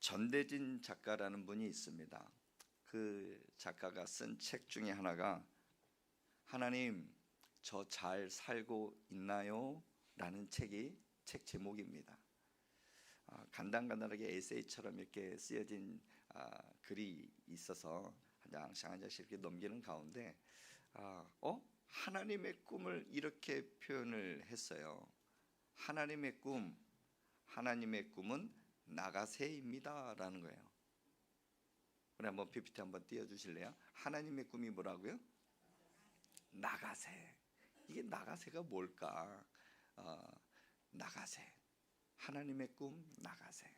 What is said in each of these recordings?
전대진 작가라는 분이 있습니다. 그 작가가 쓴 책 중에 하나가 하나님, 저 잘 살고 있나요? 라는 책 제목입니다. 간단하게 에세이처럼 이렇게 쓰여진 글이 있어서 한 장씩 한 장씩 이렇게 넘기는 가운데 하나님의 꿈을 이렇게 표현을 했어요. 하나님의 꿈은 나가세입니다 라는 거예요. 우리 한번 PPT 한번 띄워주실래요? 하나님의 꿈이 뭐라고요? 나가세. 이게 나가세가 뭘까? 나가세. 하나님의 꿈 나가세.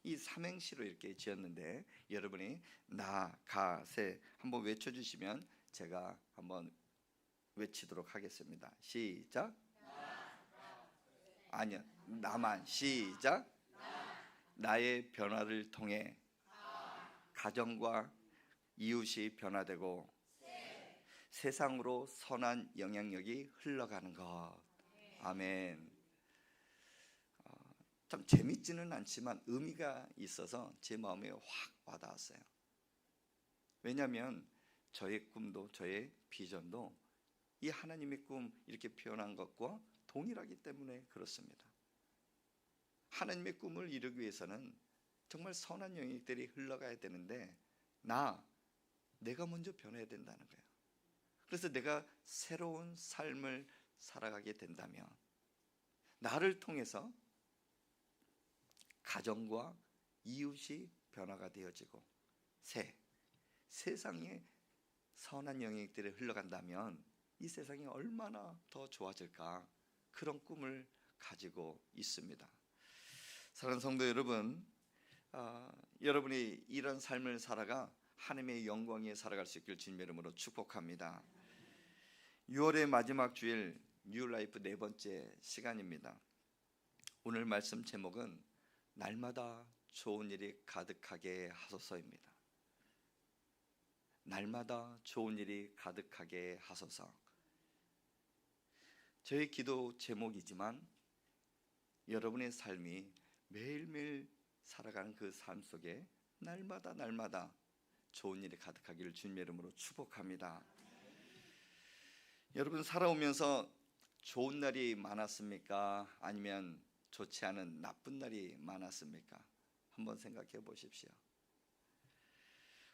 이 삼행시로 이렇게 지었는데 여러분이 나가세 한번 외쳐주시면 제가 한번 외치도록 하겠습니다. 시작. 아니요, 나만. 시작. 나의 변화를 통해 가정과 이웃이 변화되고 세상으로 선한 영향력이 흘러가는 것. 아멘. 참 재밌지는 않지만 의미가 있어서 제 마음에 확 와닿았어요. 왜냐하면 저의 꿈도 저의 비전도 이 하나님의 꿈 이렇게 표현한 것과 동일하기 때문에 그렇습니다. 하나님의 꿈을 이루기 위해서는 정말 선한 영역들이 흘러가야 되는데 내가 먼저 변해야 된다는 거예요. 그래서 내가 새로운 삶을 살아가게 된다면 나를 통해서 가정과 이웃이 변화가 되어지고 세상에 선한 영역들이 흘러간다면 이 세상이 얼마나 더 좋아질까, 그런 꿈을 가지고 있습니다. 사랑하는 성도 여러분, 여러분이 이런 삶을 살아가 하나님의 영광에 살아갈 수 있길 주님의 이름으로 축복합니다. 6월의 마지막 주일 뉴라이프 4번째 시간입니다. 오늘 말씀 제목은 날마다 좋은 일이 가득하게 하소서입니다. 날마다 좋은 일이 가득하게 하소서. 저의 기도 제목이지만 여러분의 삶이 매일매일 살아가는 그 삶 속에 날마다 좋은 일이 가득하기를 주님의 이름으로 축복합니다. 여러분 살아오면서 좋은 날이 많았습니까? 아니면 좋지 않은 나쁜 날이 많았습니까? 한번 생각해 보십시오.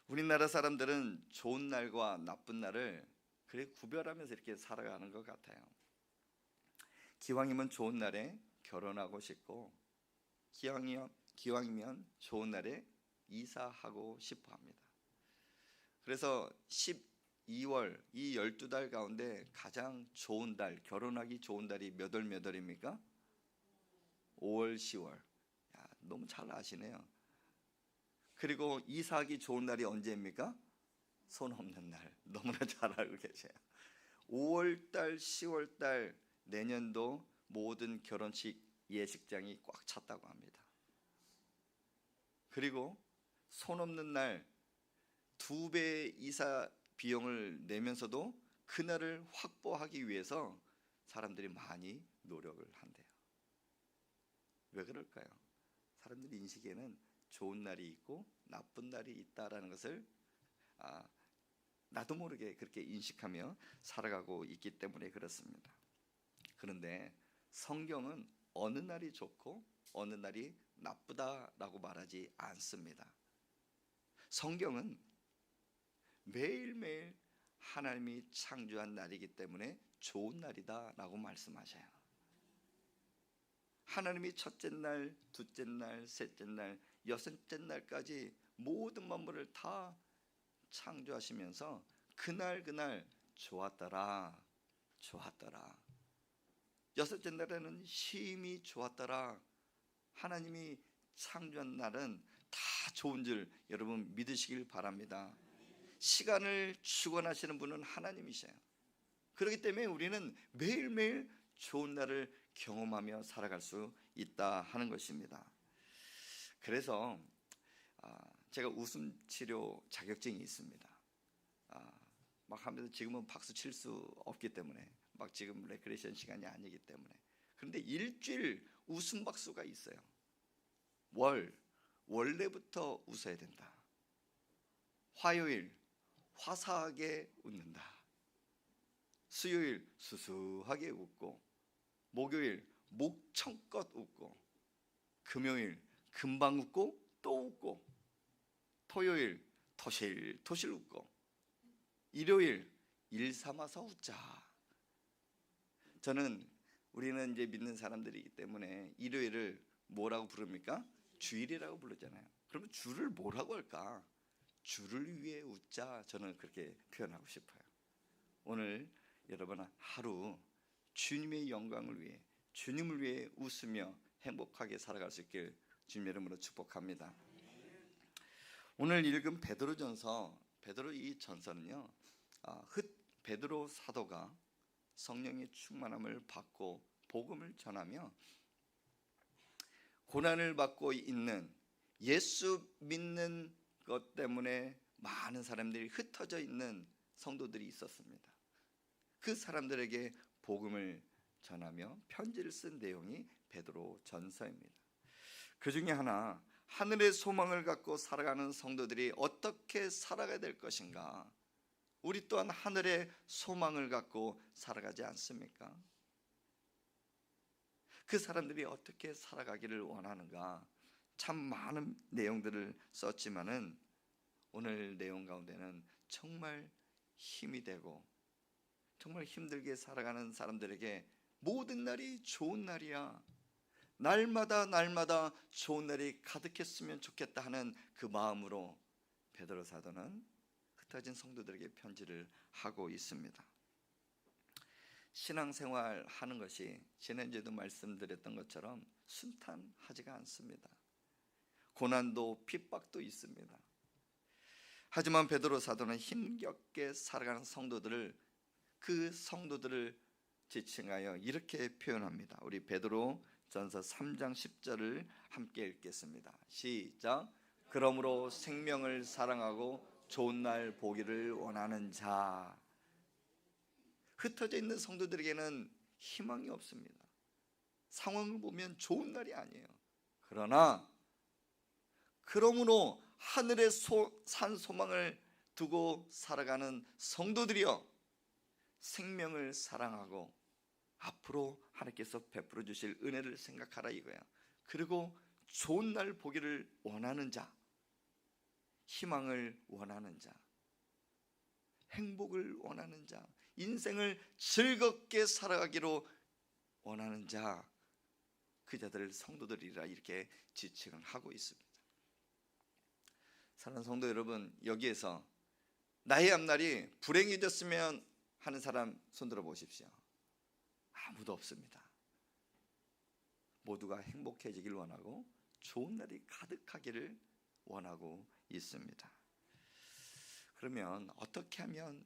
우리나라 사람들은 좋은 날과 나쁜 날을 그래 구별하면서 이렇게 살아가는 것 같아요. 기왕이면 좋은 날에 결혼하고 싶고, 기왕이면 좋은 날에 이사하고 싶어 합니다. 그래서 12월 이 12달 가운데 가장 좋은 달, 결혼하기 좋은 달이 몇 월입니까? 5월, 10월. 너무 잘 아시네요. 그리고 이사하기 좋은 날이 언제입니까? 손 없는 날. 너무나 잘 알고 계세요. 5월달, 10월달 내년도 모든 결혼식 예식장이 꽉 찼다고 합니다. 그리고 손 없는 날 2배의 이사 비용을 내면서도 그날을 확보하기 위해서 사람들이 많이 노력을 한대요. 왜 그럴까요? 사람들이 인식에는 좋은 날이 있고 나쁜 날이 있다라는 것을 나도 모르게 그렇게 인식하며 살아가고 있기 때문에 그렇습니다. 그런데 성경은 어느 날이 좋고 어느 날이 나쁘다라고 말하지 않습니다. 성경은 매일매일 하나님이 창조한 날이기 때문에 좋은 날이다라고 말씀하셔요. 하나님이 첫째 날, 둘째 날, 셋째 날, 여섯째 날까지 모든 만물을 다 창조하시면서 그날 좋았더라. 여섯째 날에는 심히 좋았더라. 하나님이 창조한 날은 다 좋은 줄 여러분 믿으시길 바랍니다. 시간을 주관하시는 분은 하나님이셔요. 그렇기 때문에 우리는 매일매일 좋은 날을 경험하며 살아갈 수 있다 하는 것입니다. 그래서 제가 웃음 치료 자격증이 있습니다. 막 하면서 지금은 박수 칠 수 없기 때문에, 막 지금 레크레이션 시간이 아니기 때문에. 그런데 일주일 웃음 박수가 있어요. 월, 원래부터 웃어야 된다. 화요일 화사하게 웃는다. 수요일 수수하게 웃고, 목요일 목청껏 웃고, 금요일 금방 웃고 또 웃고, 토요일 토실토실 웃고, 일요일 일 삼아서 웃자. 우리는 이제 믿는 사람들이기 때문에 일요일을 뭐라고 부릅니까? 주일이라고 부르잖아요. 그러면 주를 뭐라고 할까? 주를 위해 웃자. 저는 그렇게 표현하고 싶어요. 오늘 여러분 하루 주님의 영광을 위해, 주님을 위해 웃으며 행복하게 살아갈 수 있길 주님의 이름으로 축복합니다. 오늘 읽은 베드로전서, 베드로 이 전서는요, 베드로 사도가 성령의 충만함을 받고 복음을 전하며 고난을 받고 있는, 예수 믿는 것 때문에 많은 사람들이 흩어져 있는 성도들이 있었습니다. 그 사람들에게 복음을 전하며 편지를 쓴 내용이 베드로 전서입니다. 그 중에 하나, 하늘의 소망을 갖고 살아가는 성도들이 어떻게 살아가야 될 것인가? 우리 또한 하늘의 소망을 갖고 살아가지 않습니까? 그 사람들이 어떻게 살아가기를 원하는가? 참 많은 내용들을 썼지만은 오늘 내용 가운데는 정말 힘이 되고, 정말 힘들게 살아가는 사람들에게 모든 날이 좋은 날이야, 날마다 날마다 좋은 날이 가득했으면 좋겠다 하는 그 마음으로 베드로 사도는 흩어진 성도들에게 편지를 하고 있습니다. 신앙생활 하는 것이 지난주에도 말씀드렸던 것처럼 순탄하지가 않습니다. 고난도 핍박도 있습니다. 하지만 베드로 사도는 힘겹게 살아가는 그 성도들을 지칭하여 이렇게 표현합니다. 우리 베드로 전서 3장 10절을 함께 읽겠습니다. 시작. 그러므로 생명을 사랑하고 좋은 날 보기를 원하는 자. 흩어져 있는 성도들에게는 희망이 없습니다. 상황을 보면 좋은 날이 아니에요. 그러나 그러므로 하늘의 산 소망을 두고 살아가는 성도들이여, 생명을 사랑하고 앞으로 하나님께서 베풀어 주실 은혜를 생각하라 이거야. 그리고 좋은 날 보기를 원하는 자, 희망을 원하는 자, 행복을 원하는 자, 인생을 즐겁게 살아가기로 원하는 자, 그 자들을 성도들이라 이렇게 지칭을 하고 있습니다. 사랑하는 성도 여러분, 여기에서 나의 앞날이 불행해졌으면 하는 사람 손들어 보십시오. 아무도 없습니다. 모두가 행복해지길 원하고 좋은 날이 가득하기를 원하고 있습니다. 그러면 어떻게 하면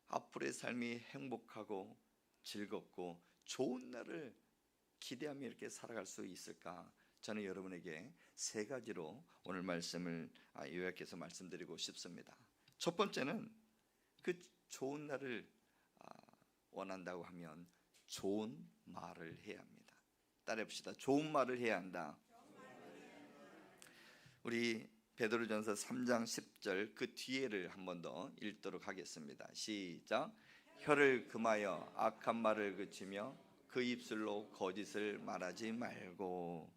앞으로의 삶이 행복하고 즐겁고 좋은 날을 기대하며 이렇게 살아갈 수 있을까? 저는 여러분에게 세 가지로 오늘 말씀을 요약해서 말씀드리고 싶습니다. 첫 번째는 그 좋은 날을 원한다고 하면 좋은 말을 해야 합니다. 따라해 봅시다. 좋은 말을 해야 한다. 우리 베드로전서 3장 10절 그 뒤에를 한 번 더 읽도록 하겠습니다. 시작. 혀를 금하여 악한 말을 그치며 그 입술로 거짓을 말하지 말고.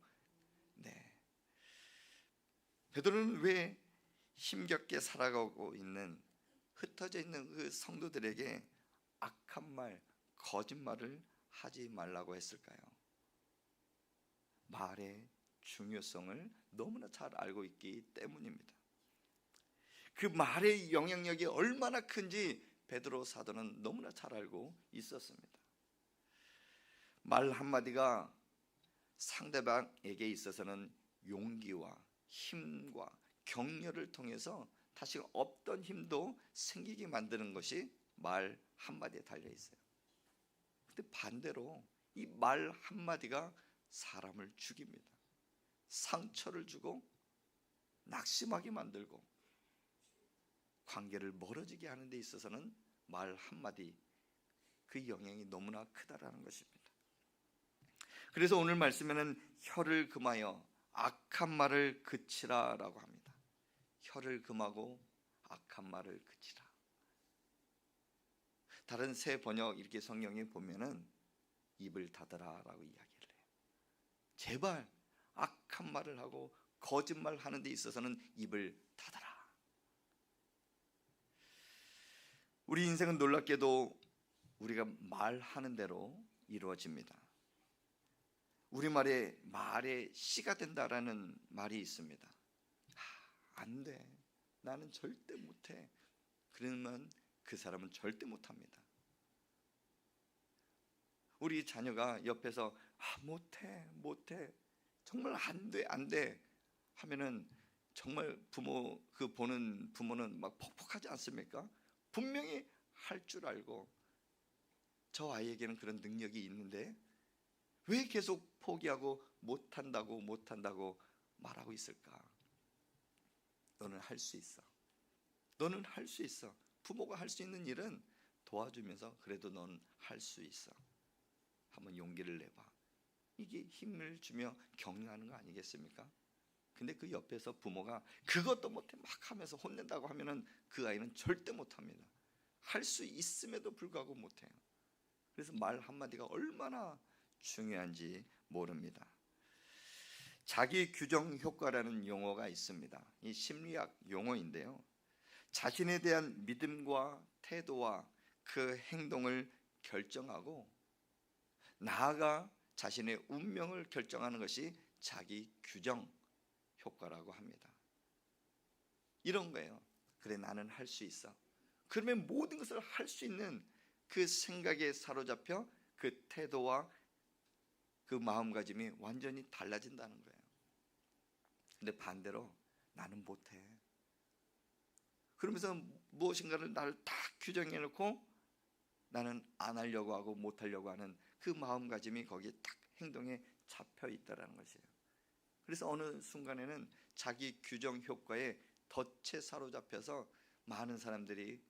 네. 베드로는 왜 힘겹게 살아가고 있는, 흩어져 있는 그 성도들에게 악한 말, 거짓말을 하지 말라고 했을까요? 말의 중요성을 너무나 잘 알고 있기 때문입니다. 그 말의 영향력이 얼마나 큰지 베드로 사도는 너무나 잘 알고 있었습니다. 말 한마디가 상대방에게 있어서는 용기와 힘과 격려를 통해서 다시 없던 힘도 생기게 만드는 것이 말 한마디에 달려 있어요. 근데 반대로 이 말 한마디가 사람을 죽입니다. 상처를 주고 낙심하게 만들고 관계를 멀어지게 하는 데 있어서는 말 한마디, 그 영향이 너무나 크다라는 것입니다. 그래서 오늘 말씀에는 혀를 금하여 악한 말을 그치라라고 합니다. 혀를 금하고 악한 말을 그치라. 다른 새 번역 이렇게 성경에 보면은 입을 닫으라라고 이야기를 해요. 제발 악한 말을 하고 거짓말 하는 데 있어서는 입을 닫아라. 우리 인생은 놀랍게도 우리가 말하는 대로 이루어집니다. 우리말에 말의 씨가 된다라는 말이 있습니다. 안 돼. 나는 절대 못해. 그러면 그 사람은 절대 못합니다. 우리 자녀가 옆에서 못해. 정말 안 돼 하면은 정말 보는 부모는 막 퍽퍽하지 않습니까? 분명히 할 줄 알고 저 아이에게는 그런 능력이 있는데 왜 계속 포기하고 못한다고 말하고 있을까? 너는 할 수 있어. 너는 할 수 있어. 부모가 할 수 있는 일은 도와주면서 그래도 넌 할 수 있어. 한번 용기를 내봐. 이게 힘을 주며 격려하는 거 아니겠습니까? 근데 그 옆에서 부모가 그것도 못해 막 하면서 혼낸다고 하면은 그 아이는 절대 못합니다. 할 수 있음에도 불구하고 못해요. 그래서 말 한마디가 얼마나 중요한지 모릅니다. 자기 규정 효과라는 용어가 있습니다. 이 심리학 용어인데요, 자신에 대한 믿음과 태도와 그 행동을 결정하고 나아가 자신의 운명을 결정하는 것이 자기 규정 효과라고 합니다. 이런 거예요. 그래, 나는 할 수 있어. 그러면 모든 것을 할 수 있는 그 생각에 사로잡혀 그 태도와 그 마음가짐이 완전히 달라진다는 거예요. 근데 반대로 나는 못해. 그러면서 무엇인가를 나를 딱 규정해 놓고 나는 안 하려고 하고 못 하려고 하는 그 마음가짐이 거기에 딱 행동에 잡혀 있다라는 것이에요. 그래서 어느 순간에는 자기 규정 효과에 덫에 사로잡혀서 많은 사람들이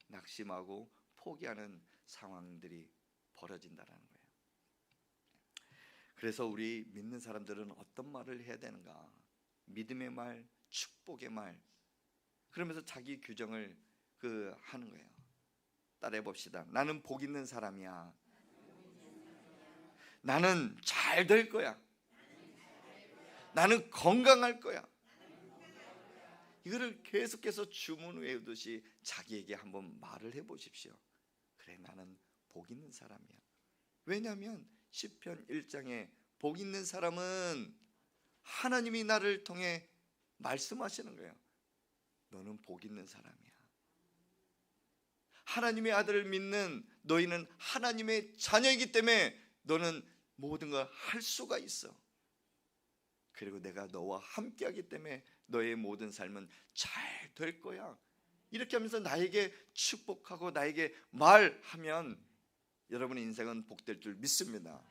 낙심하고 포기하는 상황들이 벌어진다라는 거예요. 그래서 우리 믿는 사람들은 어떤 말을 해야 되는가? 믿음의 말, 축복의 말, 그러면서 자기 규정을 하는 거예요. 따라해 봅시다. 나는 복 있는 사람이야. 나는 잘 될 거야. 나는 건강할 거야. 이거를 계속해서 주문 외우듯이 자기에게 한번 말을 해보십시오. 그래, 나는 복 있는 사람이야. 왜냐하면 시편 1장에 복 있는 사람은 하나님이 나를 통해 말씀하시는 거예요. 너는 복 있는 사람이야. 하나님의 아들을 믿는 너희는 하나님의 자녀이기 때문에 너는 모든 걸 할 수가 있어. 그리고 내가 너와 함께하기 때문에 너의 모든 삶은 잘 될 거야. 이렇게 하면서 나에게 축복하고 나에게 말하면 여러분의 인생은 복될 줄 믿습니다.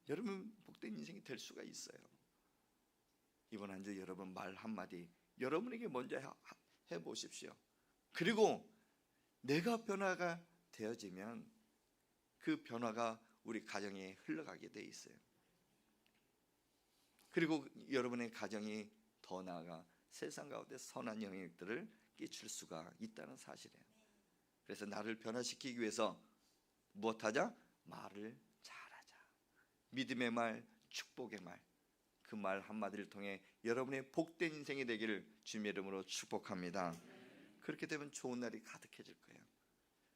여러분 복된 인생이 될 수가 있어요. 이번 한 주 여러분 말 한마디 여러분에게 먼저 해보십시오. 그리고 내가 변화가 되어지면 그 변화가 우리 가정에 흘러가게 돼 있어요. 그리고 여러분의 가정이 더 나아가 세상 가운데 선한 영향들을 끼칠 수가 있다는 사실이에요. 그래서 나를 변화시키기 위해서 무엇하자? 말을 잘하자. 믿음의 말, 축복의 말, 그 말 한마디를 통해 여러분의 복된 인생이 되기를 주님의 이름으로 축복합니다. 그렇게 되면 좋은 날이 가득해질 거예요.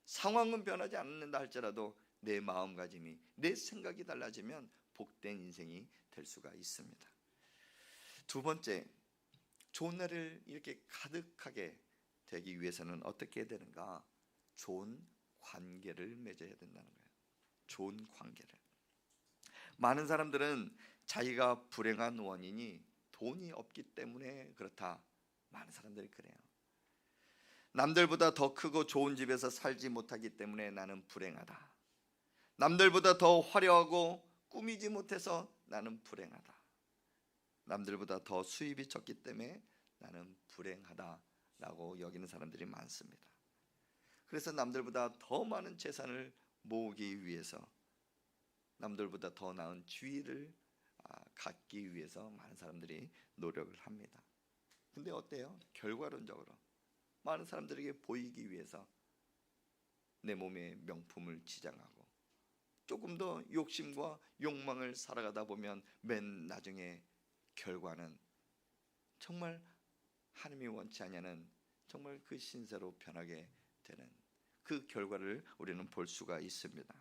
상황은 변하지 않는다 할지라도 내 마음가짐이, 내 생각이 달라지면 복된 인생이 될 수가 있습니다. 두 번째, 좋은 날을 이렇게 가득하게 되기 위해서는 어떻게 해야 되는가? 좋은 관계를 맺어야 된다는 거예요. 좋은 관계를. 많은 사람들은 자기가 불행한 원인이 돈이 없기 때문에 그렇다. 많은 사람들이 그래요. 남들보다 더 크고 좋은 집에서 살지 못하기 때문에 나는 불행하다. 남들보다 더 화려하고 꾸미지 못해서 나는 불행하다. 남들보다 더 수입이 적기 때문에 나는 불행하다라고 여기는 사람들이 많습니다. 그래서 남들보다 더 많은 재산을 모으기 위해서 남들보다 더 나은 지위를 갖기 위해서 많은 사람들이 노력을 합니다. 근데 어때요? 결과론적으로 많은 사람들에게 보이기 위해서 내 몸에 명품을 지장하고 조금 더 욕심과 욕망을 살아가다 보면 맨 나중에 결과는 정말 하나님이 원치 않냐는 정말 그 신세로 변하게 되는 그 결과를 우리는 볼 수가 있습니다.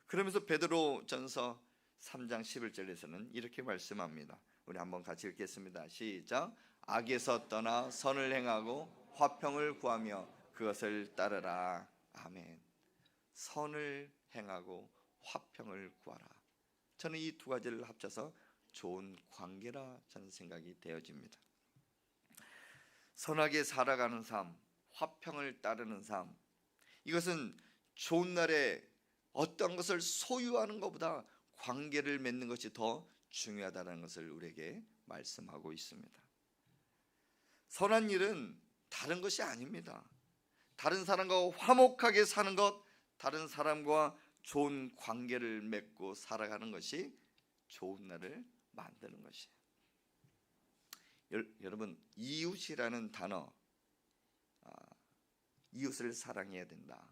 그러면서 베드로전서 3장 11절에서는 이렇게 말씀합니다. 우리 한번 같이 읽겠습니다. 시작. 악에서 떠나 선을 행하고 화평을 구하며 그것을 따르라. 아멘. 선을 행하고 화평을 구하라. 저는 이 두 가지를 합쳐서 좋은 관계라 저는 생각이 되어집니다. 선하게 살아가는 삶, 화평을 따르는 삶, 이것은 좋은 날에 어떤 것을 소유하는 것보다 관계를 맺는 것이 더 중요하다는 것을 우리에게 말씀하고 있습니다. 선한 일은 다른 것이 아닙니다. 다른 사람과 화목하게 사는 것, 다른 사람과 좋은 관계를 맺고 살아가는 것이 좋은 날을 만드는 것이에요. 여러분, 이웃이라는 단어, 이웃을 사랑해야 된다.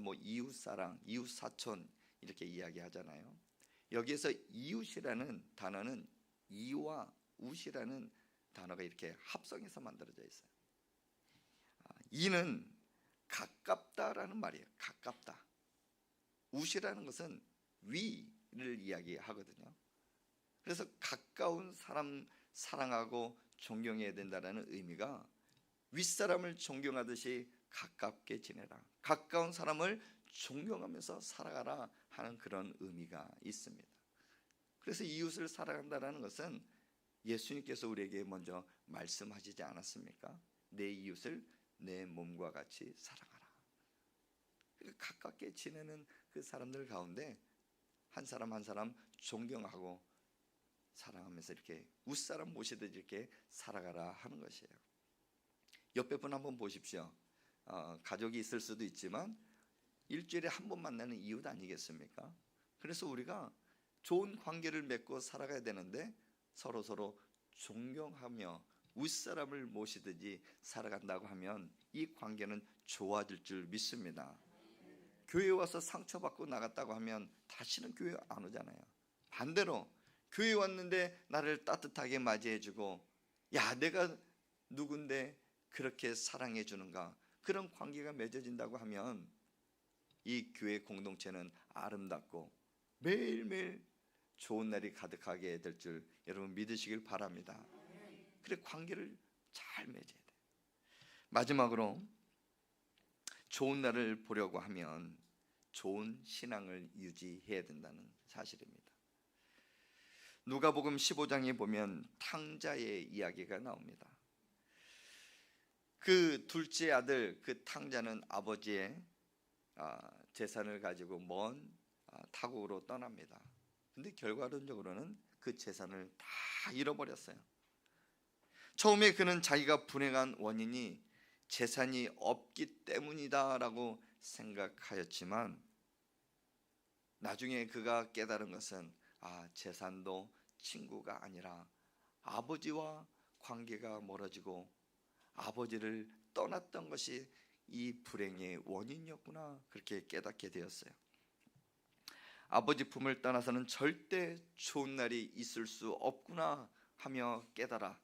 뭐 이웃사랑, 이웃사촌 이렇게 이야기하잖아요. 여기에서 이웃이라는 단어는 이와 웃이라는 단어가 이렇게 합성해서 만들어져 있어요. 이는 가깝다라는 말이에요. 가깝다. 웃이라는 것은 위를 이야기하거든요. 그래서 가까운 사람 사랑하고 존경해야 된다는 의미가 윗사람을 존경하듯이 가깝게 지내라, 가까운 사람을 존경하면서 살아가라 하는 그런 의미가 있습니다. 그래서 이웃을 사랑한다는 것은 예수님께서 우리에게 먼저 말씀하시지 않았습니까? 내 이웃을 내 몸과 같이 사랑하라. 가깝게 지내는 그 사람들 가운데 한 사람 한 사람 존경하고 사랑하면서 이렇게 웃사람 모시듯이 이렇게 살아가라 하는 것이에요. 옆에 분 한번 보십시오. 가족이 있을 수도 있지만 일주일에 한 번 만나는 이웃 아니겠습니까? 그래서 우리가 좋은 관계를 맺고 살아가야 되는데 서로 존경하며 윗사람을 모시듯이 살아간다고 하면 이 관계는 좋아질 줄 믿습니다. 교회 와서 상처받고 나갔다고 하면 다시는 교회 안 오잖아요. 반대로 교회 왔는데 나를 따뜻하게 맞이해주고, 야, 내가 누군데 그렇게 사랑해 주는가, 그런 관계가 맺어진다고 하면 이 교회 공동체는 아름답고 매일매일 좋은 날이 가득하게 될 줄 여러분 믿으시길 바랍니다. 그래, 관계를 잘 맺어야 돼요. 마지막으로 좋은 날을 보려고 하면 좋은 신앙을 유지해야 된다는 사실입니다. 누가복음 15장에 보면 탕자의 이야기가 나옵니다. 그 둘째 아들, 그 탕자는 아버지의 재산을 가지고 먼 타국으로 떠납니다. 근데 결과론적으로는 그 재산을 다 잃어버렸어요. 처음에 그는 자기가 불행한 원인이 재산이 없기 때문이다라고 생각하였지만 나중에 그가 깨달은 것은 재산도 친구가 아니라 아버지와 관계가 멀어지고 아버지를 떠났던 것이 이 불행의 원인이었구나, 그렇게 깨닫게 되었어요. 아버지 품을 떠나서는 절대 좋은 날이 있을 수 없구나 하며 깨달아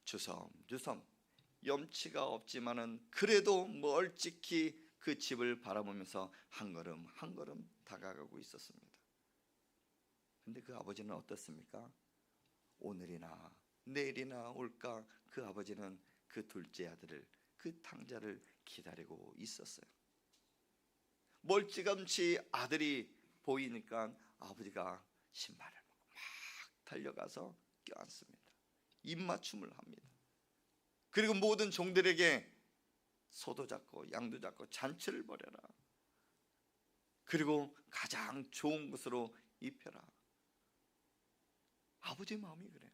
주섬주섬 염치가 없지만은 그래도 멀찍이 그 집을 바라보면서 한 걸음 한 걸음 다가가고 있었습니다. 근데 그 아버지는 어떻습니까? 오늘이나 내일이나 올까 그 아버지는 그 둘째 아들을, 그 탕자를 기다리고 있었어요. 멀찌감치 아들이 보이니까 아버지가 신발을 벗고 막 달려가서 껴안습니다. 입맞춤을 합니다. 그리고 모든 종들에게 소도 잡고 양도 잡고 잔치를 벌여라. 그리고 가장 좋은 것으로 입혀라. 아버지 마음이 그래요.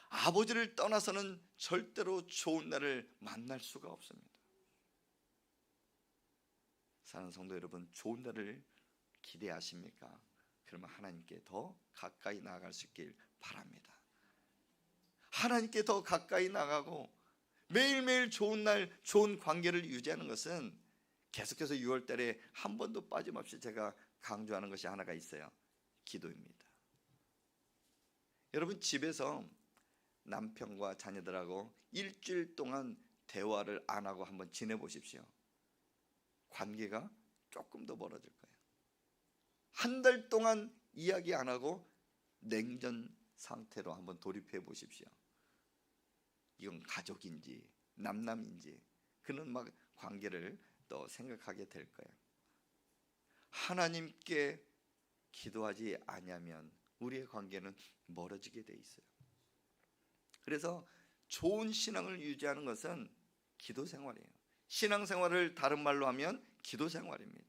아버지를 떠나서는 절대로 좋은 날을 만날 수가 없습니다. 사랑하는 성도 여러분, 좋은 날을 기대하십니까? 그러면 하나님께 더 가까이 나아갈 수 있길 바랍니다. 하나님께 더 가까이 나가고 매일매일 좋은 날 좋은 관계를 유지하는 것은 계속해서 6월 달에 한 번도 빠짐없이 제가 강조하는 것이 하나가 있어요. 기도입니다. 여러분, 집에서 남편과 자녀들하고 일주일 동안 대화를 안 하고 한번 지내보십시오. 관계가 조금 더 멀어질 거예요. 한 달 동안 이야기 안 하고 냉전 상태로 한번 돌입해 보십시오. 이건 가족인지 남남인지 그런 막 관계를 또 생각하게 될 거예요. 하나님께 기도하지 않으면 우리의 관계는 멀어지게 돼 있어요. 그래서 좋은 신앙을 유지하는 것은 기도 생활이에요. 신앙 생활을 다른 말로 하면 기도 생활입니다.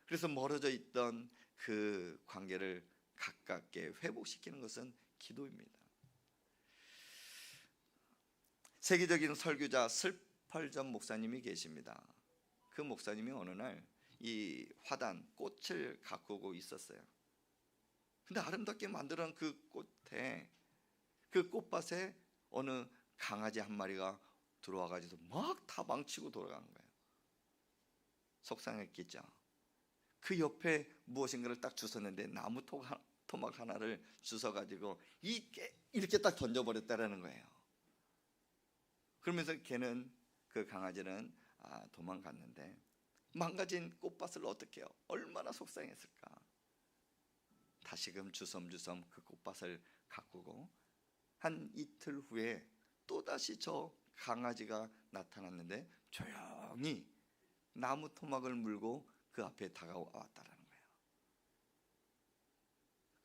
그래서 멀어져 있던 그 관계를 가깝게 회복시키는 것은 기도입니다. 세계적인 설교자 슬펄전 목사님이 계십니다. 그 목사님이 어느 날 이 화단 꽃을 가꾸고 있었어요. 근데 아름답게 만들어 놓은 그 꽃에, 그 꽃밭에 어느 강아지 한 마리가 들어와 가지고 막 다 망치고 돌아가는 거예요. 속상했겠죠. 그 옆에 무엇인가를 딱 주웠는데 나무 토막 하나를 주워 가지고 이렇게 딱 던져버렸다라는 거예요. 그러면서 걔는, 그 강아지는 도망갔는데 망가진 꽃밭을 어떻게 해요? 얼마나 속상했을까. 다시금 주섬주섬 그 꽃밭을 가꾸고 한 이틀 후에 또다시 저 강아지가 나타났는데 조용히 나무 토막을 물고 그 앞에 다가왔다라는 거예요.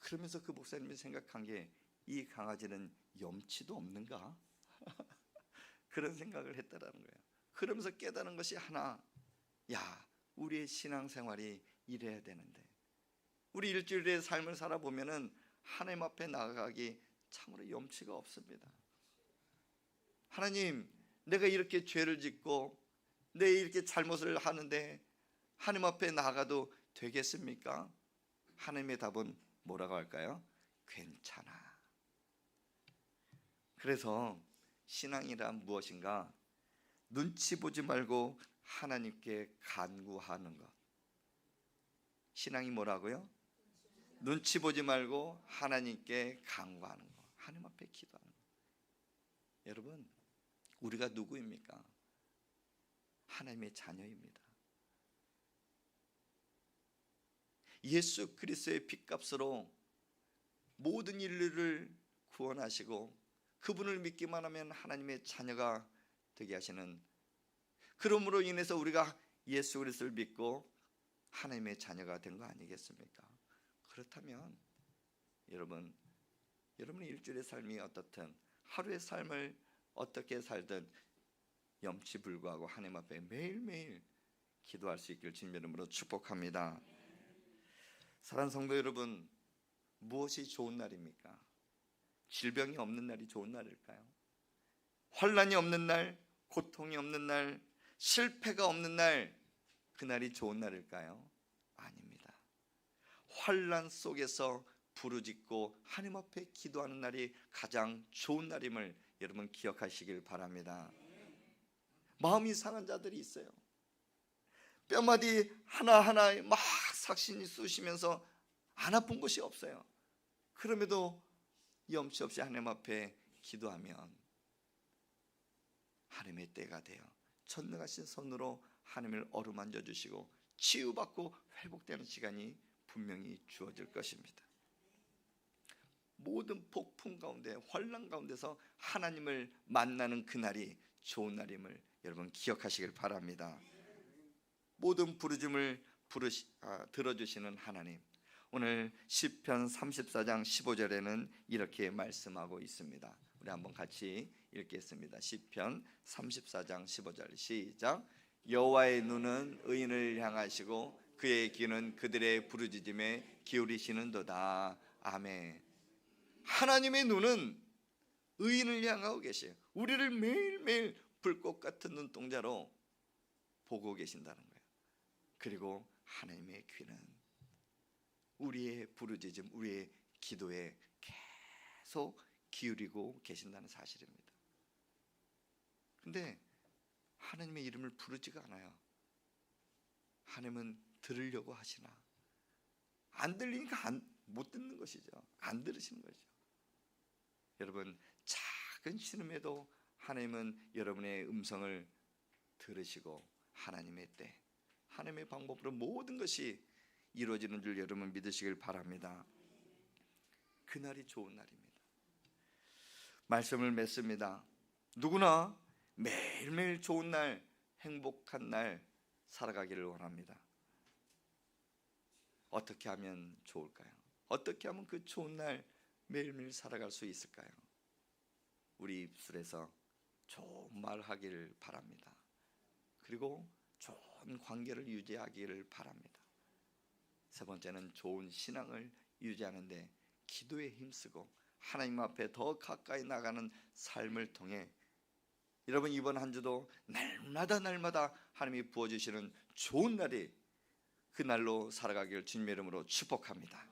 그러면서 그 목사님이 생각한 게, 이 강아지는 염치도 없는가? 그런 생각을 했다라는 거예요. 그러면서 깨달은 것이 하나, 야, 우리의 신앙생활이 이래야 되는데, 우리 일주일의 삶을 살아보면은 하나님 앞에 나아가기 참으로 염치가 없습니다. 하나님, 내가 이렇게 죄를 짓고 내 이렇게 잘못을 하는데 하나님 앞에 나아가도 되겠습니까? 하나님의 답은 뭐라고 할까요? 괜찮아. 그래서 신앙이란 무엇인가? 눈치 보지 말고 하나님께 간구하는 것. 신앙이 뭐라고요? 눈치 보지 말고 하나님께 간구하는 것. 하나님 앞에 기도하는 것. 여러분, 우리가 누구입니까? 하나님의 자녀입니다. 예수 그리스도의 핏값으로 모든 인류를 구원하시고 그분을 믿기만 하면 하나님의 자녀가 되게 하시는, 그러므로 인해서 우리가 예수 그리스도를 믿고 하나님의 자녀가 된 거 아니겠습니까? 그렇다면 여러분의 일주일의 삶이 어떻든, 하루의 삶을 어떻게 살든 염치불구하고 하나님 앞에 매일매일 기도할 수 있기를 주님의 이름으로 축복합니다. 사랑하는 성도 여러분, 무엇이 좋은 날입니까? 질병이 없는 날이 좋은 날일까요? 환난이 없는 날, 고통이 없는 날, 실패가 없는 날, 그날이 좋은 날일까요? 아닙니다. 환난 속에서 부르짖고 하나님 앞에 기도하는 날이 가장 좋은 날임을 여러분 기억하시길 바랍니다. 마음이 상한 자들이 있어요. 뼈마디 하나하나에 막 삭신이 쑤시면서 안 아픈 곳이 없어요. 그럼에도 염치 없이 하나님 앞에 기도하면 하나님의 때가 되어 전능하신 손으로 하나님을 어루만져 주시고 치유받고 회복되는 시간이 분명히 주어질 것입니다. 모든 폭풍 가운데, 환난 가운데서 하나님을 만나는 그날이 좋은 날임을 여러분 기억하시길 바랍니다. 모든 부르짖음을 들어주시는 하나님, 오늘 시편 34장 15절에는 이렇게 말씀하고 있습니다. 우리 한번 같이 읽겠습니다. 시편 34장 15절 시작. 여호와의 눈은 의인을 향하시고 그의 귀는 그들의 부르짖음에 기울이시는도다. 아멘. 하나님의 눈은 의인을 향하고 계세요. 우리를 매일매일 불꽃 같은 눈동자로 보고 계신다는 거예요. 그리고 하나님의 귀는 우리의 부르짖음, 우리의 기도에 계속 기울이고 계신다는 사실입니다. 근데 하나님의 이름을 부르지가 않아요. 하나님은 들으려고 하시나? 안 들리니까 못 듣는 것이죠. 안 들으시는 거죠. 여러분, 작은 신음에도 하나님은 여러분의 음성을 들으시고 하나님의 때, 하나님의 방법으로 모든 것이 이루어지는 줄 여러분 믿으시길 바랍니다. 그날이 좋은 날입니다. 말씀을 맺습니다. 누구나 매일매일 좋은 날, 행복한 날 살아가기를 원합니다. 어떻게 하면 좋을까요? 어떻게 하면 그 좋은 날 매일매일 살아갈 수 있을까요? 우리 입술에서 좋은 말 하기를 바랍니다. 그리고 좋은 관계를 유지하기를 바랍니다. 세 번째는 좋은 신앙을 유지하는데 기도에 힘쓰고 하나님 앞에 더 가까이 나가는 삶을 통해 여러분 이번 한 주도 날마다 하나님이 부어주시는 좋은 날이 그 날로 살아가기를 주님의 이름으로 축복합니다.